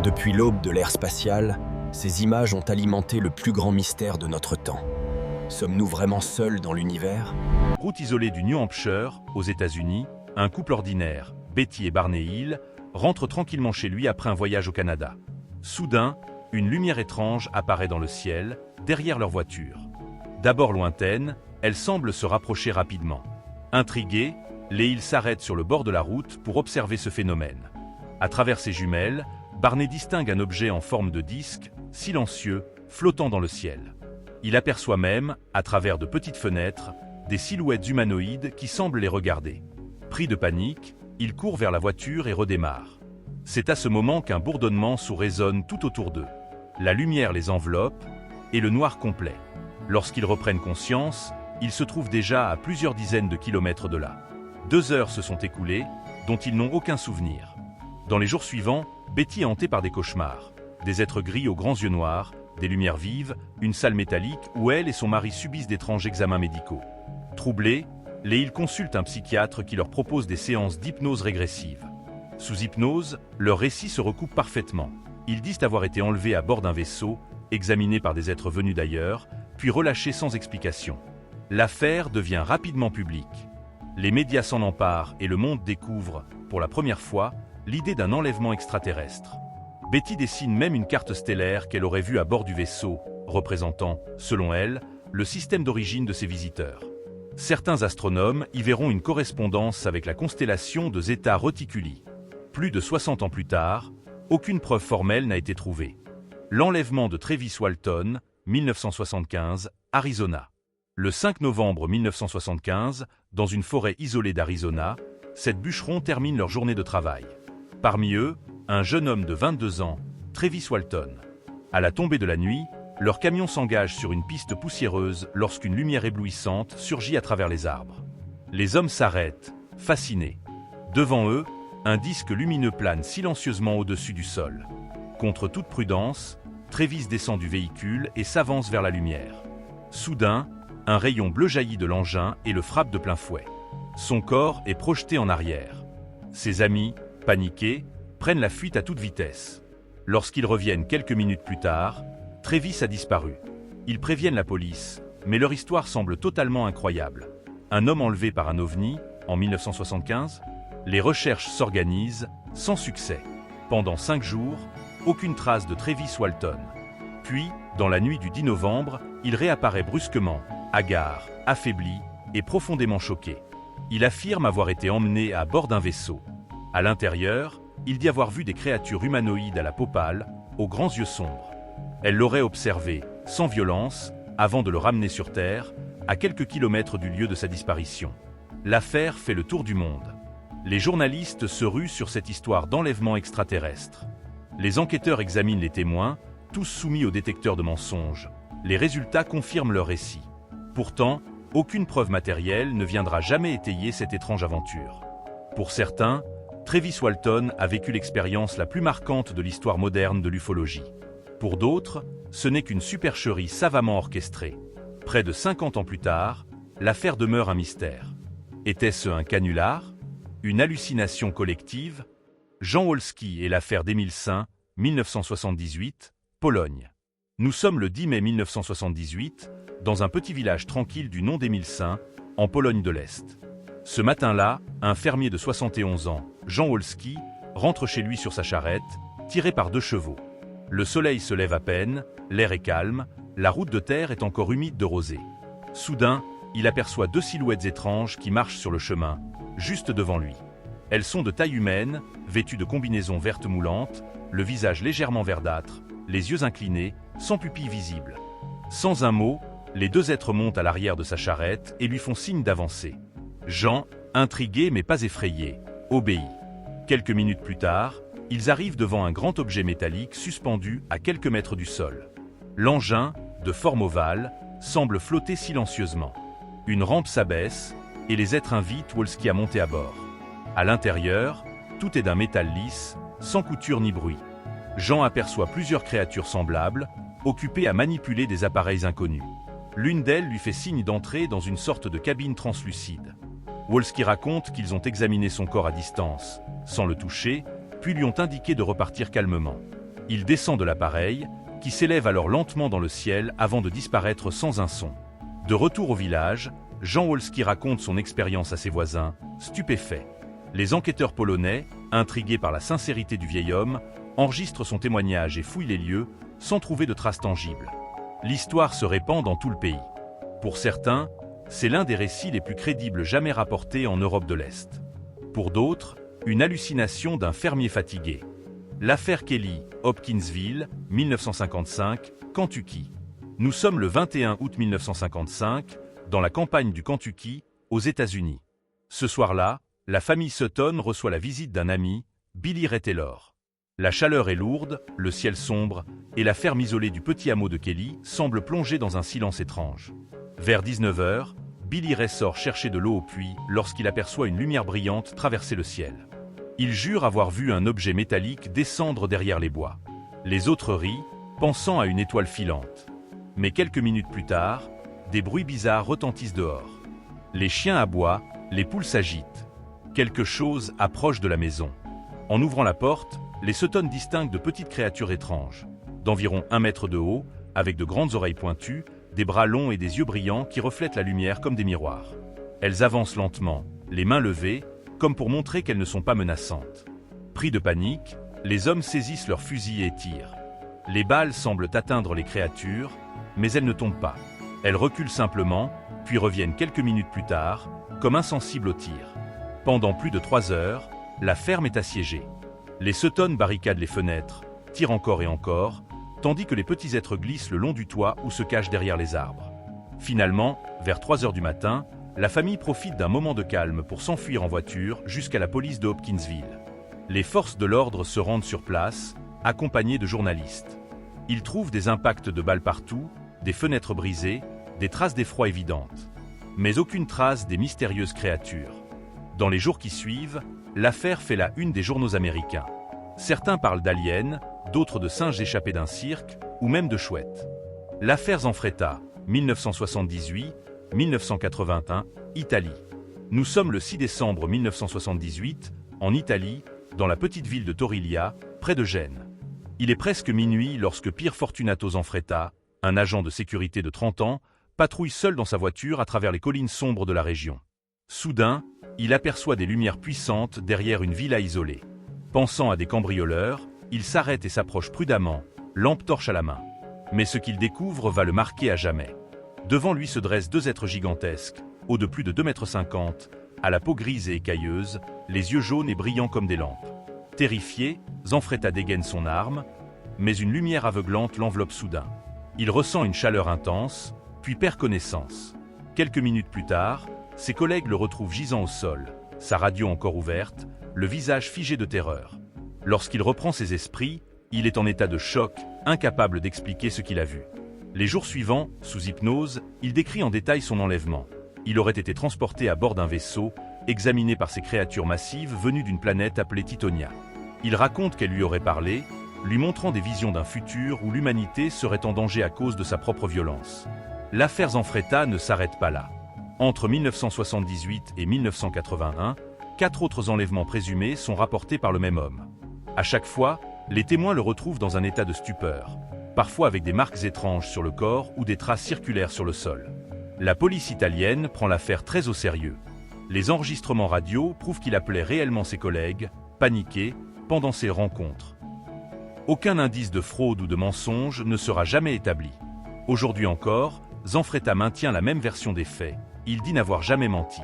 Depuis l'aube de l'ère spatiale, ces images ont alimenté le plus grand mystère de notre temps. Sommes-nous vraiment seuls dans l'univers? Route isolée du New Hampshire, aux États-Unis, un couple ordinaire, Betty et Barney Hill, rentre tranquillement chez lui après un voyage au Canada. Soudain, une lumière étrange apparaît dans le ciel, derrière leur voiture. D'abord lointaine, elle semble se rapprocher rapidement. Intrigués, les Hill s'arrêtent sur le bord de la route pour observer ce phénomène. À travers ses jumelles, Barney distingue un objet en forme de disque, silencieux, flottant dans le ciel. Il aperçoit même, à travers de petites fenêtres, des silhouettes humanoïdes qui semblent les regarder. Pris de panique, il court vers la voiture et redémarre. C'est à ce moment qu'un bourdonnement sourd résonne tout autour d'eux. La lumière les enveloppe, et le noir complet. Lorsqu'ils reprennent conscience, ils se trouvent déjà à plusieurs dizaines de kilomètres de là. 2 heures se sont écoulées, dont ils n'ont aucun souvenir. Dans les jours suivants, Betty est hantée par des cauchemars. Des êtres gris aux grands yeux noirs, des lumières vives, une salle métallique où elle et son mari subissent d'étranges examens médicaux. Troublés, les Hill consultent un psychiatre qui leur propose des séances d'hypnose régressive. Sous hypnose, leur récit se recoupe parfaitement. Ils disent avoir été enlevés à bord d'un vaisseau, examinés par des êtres venus d'ailleurs, puis relâchés sans explication. L'affaire devient rapidement publique. Les médias s'en emparent et le monde découvre, pour la première fois, l'idée d'un enlèvement extraterrestre. Betty dessine même une carte stellaire qu'elle aurait vue à bord du vaisseau, représentant, selon elle, le système d'origine de ces visiteurs. Certains astronomes y verront une correspondance avec la constellation de Zeta Reticuli. Plus de 60 ans plus tard, aucune preuve formelle n'a été trouvée. L'enlèvement de Travis Walton, 1975, Arizona. Le 5 novembre 1975, dans une forêt isolée d'Arizona, 7 bûcherons terminent leur journée de travail. Parmi eux, un jeune homme de 22 ans, Travis Walton. À la tombée de la nuit, leur camion s'engage sur une piste poussiéreuse lorsqu'une lumière éblouissante surgit à travers les arbres. Les hommes s'arrêtent, fascinés. Devant eux, un disque lumineux plane silencieusement au-dessus du sol. Contre toute prudence, Travis descend du véhicule et s'avance vers la lumière. Soudain, un rayon bleu jaillit de l'engin et le frappe de plein fouet. Son corps est projeté en arrière. Ses amis, paniqués, prennent la fuite à toute vitesse. Lorsqu'ils reviennent quelques minutes plus tard, Travis a disparu. Ils préviennent la police, mais leur histoire semble totalement incroyable. Un homme enlevé par un ovni, en 1975? Les recherches s'organisent, sans succès. Pendant 5 jours, aucune trace de Travis Walton. Puis, dans la nuit du 10 novembre, il réapparaît brusquement, hagard, affaibli et profondément choqué. Il affirme avoir été emmené à bord d'un vaisseau. À l'intérieur, il dit avoir vu des créatures humanoïdes à la peau pâle, aux grands yeux sombres. Elle l'aurait observé, sans violence, avant de le ramener sur Terre, à quelques kilomètres du lieu de sa disparition. L'affaire fait le tour du monde. Les journalistes se ruent sur cette histoire d'enlèvement extraterrestre. Les enquêteurs examinent les témoins, tous soumis au détecteur de mensonges. Les résultats confirment leur récit. Pourtant, aucune preuve matérielle ne viendra jamais étayer cette étrange aventure. Pour certains, Travis Walton a vécu l'expérience la plus marquante de l'histoire moderne de l'ufologie. Pour d'autres, ce n'est qu'une supercherie savamment orchestrée. Près de 50 ans plus tard, l'affaire demeure un mystère. Était-ce un canular? Une hallucination collective? Jean Wolski et l'affaire d'Émile Saint, 1978, Pologne. Nous sommes le 10 mai 1978, dans un petit village tranquille du nom d'Émile Saint, en Pologne de l'Est. Ce matin-là, un fermier de 71 ans, Jean Wolski, rentre chez lui sur sa charrette, tiré par 2 chevaux. Le soleil se lève à peine, l'air est calme, la route de terre est encore humide de rosée. Soudain, il aperçoit 2 silhouettes étranges qui marchent sur le chemin, juste devant lui. Elles sont de taille humaine, vêtues de combinaisons vertes moulantes, le visage légèrement verdâtre, les yeux inclinés, sans pupilles visibles. Sans un mot, les 2 êtres montent à l'arrière de sa charrette et lui font signe d'avancer. Jean, intrigué mais pas effrayé, obéit. Quelques minutes plus tard, ils arrivent devant un grand objet métallique suspendu à quelques mètres du sol. L'engin, de forme ovale, semble flotter silencieusement. Une rampe s'abaisse et les êtres invitent Wolski à monter à bord. À l'intérieur, tout est d'un métal lisse, sans couture ni bruit. Jean aperçoit plusieurs créatures semblables, occupées à manipuler des appareils inconnus. L'une d'elles lui fait signe d'entrer dans une sorte de cabine translucide. Wolski raconte qu'ils ont examiné son corps à distance, sans le toucher, puis lui ont indiqué de repartir calmement. Il descend de l'appareil, qui s'élève alors lentement dans le ciel avant de disparaître sans un son. De retour au village, Jean Wolski raconte son expérience à ses voisins, stupéfaits. Les enquêteurs polonais, intrigués par la sincérité du vieil homme, enregistrent son témoignage et fouillent les lieux, sans trouver de traces tangibles. L'histoire se répand dans tout le pays. Pour certains, c'est l'un des récits les plus crédibles jamais rapportés en Europe de l'Est. Pour d'autres, une hallucination d'un fermier fatigué. L'affaire Kelly, Hopkinsville, 1955, Kentucky. Nous sommes le 21 août 1955, dans la campagne du Kentucky, aux États-Unis. Ce soir-là, la famille Sutton reçoit la visite d'un ami, Billy Ray Taylor. La chaleur est lourde, le ciel sombre, et la ferme isolée du petit hameau de Kelly semble plongée dans un silence étrange. Vers 19 h, Billy Ray sort chercher de l'eau au puits lorsqu'il aperçoit une lumière brillante traverser le ciel. Il jure avoir vu un objet métallique descendre derrière les bois. Les autres rient, pensant à une étoile filante. Mais quelques minutes plus tard, des bruits bizarres retentissent dehors. Les chiens aboient, les poules s'agitent. Quelque chose approche de la maison. En ouvrant la porte, les Sutton distinguent de petites créatures étranges, d'environ 1 mètre de haut, avec de grandes oreilles pointues, des bras longs et des yeux brillants qui reflètent la lumière comme des miroirs. Elles avancent lentement, les mains levées, comme pour montrer qu'elles ne sont pas menaçantes. Pris de panique, les hommes saisissent leurs fusils et tirent. Les balles semblent atteindre les créatures, mais elles ne tombent pas. Elles reculent simplement, puis reviennent quelques minutes plus tard, comme insensibles au tir. Pendant plus de 3 heures, la ferme est assiégée. Les Sutton barricadent les fenêtres, tirent encore et encore, tandis que les petits êtres glissent le long du toit ou se cachent derrière les arbres. Finalement, vers 3 heures du matin, la famille profite d'un moment de calme pour s'enfuir en voiture jusqu'à la police de Hopkinsville. Les forces de l'ordre se rendent sur place, accompagnés de journalistes. Ils trouvent des impacts de balles partout, des fenêtres brisées, des traces d'effroi évidentes. Mais aucune trace des mystérieuses créatures. Dans les jours qui suivent, l'affaire fait la une des journaux américains. Certains parlent d'aliens, d'autres de singes échappés d'un cirque, ou même de chouettes. L'affaire Zanfretta, 1978-1981, Italie. Nous sommes le 6 décembre 1978, en Italie, dans la petite ville de Toriglia, près de Gênes. Il est presque minuit lorsque Pier Fortunato Zanfretta, un agent de sécurité de 30 ans, patrouille seul dans sa voiture à travers les collines sombres de la région. Soudain, il aperçoit des lumières puissantes derrière une villa isolée. Pensant à des cambrioleurs, il s'arrête et s'approche prudemment, lampe torche à la main. Mais ce qu'il découvre va le marquer à jamais. Devant lui se dressent 2 êtres gigantesques, hauts de plus de 2,50 m, à la peau grise et écailleuse, les yeux jaunes et brillants comme des lampes. Terrifié, Zanfretta dégaine son arme, mais une lumière aveuglante l'enveloppe soudain. Il ressent une chaleur intense, puis perd connaissance. Quelques minutes plus tard, ses collègues le retrouvent gisant au sol, sa radio encore ouverte, le visage figé de terreur. Lorsqu'il reprend ses esprits, il est en état de choc, incapable d'expliquer ce qu'il a vu. Les jours suivants, sous hypnose, il décrit en détail son enlèvement. Il aurait été transporté à bord d'un vaisseau, examiné par ces créatures massives venues d'une planète appelée Titonia. Il raconte qu'elle lui aurait parlé, lui montrant des visions d'un futur où l'humanité serait en danger à cause de sa propre violence. L'affaire Zanfretta ne s'arrête pas là. Entre 1978 et 1981, 4 autres enlèvements présumés sont rapportés par le même homme. À chaque fois, les témoins le retrouvent dans un état de stupeur, parfois avec des marques étranges sur le corps ou des traces circulaires sur le sol. La police italienne prend l'affaire très au sérieux. Les enregistrements radio prouvent qu'il appelait réellement ses collègues, paniqués, pendant ces rencontres. Aucun indice de fraude ou de mensonge ne sera jamais établi. Aujourd'hui encore, Zanfretta maintient la même version des faits. Il dit n'avoir jamais menti.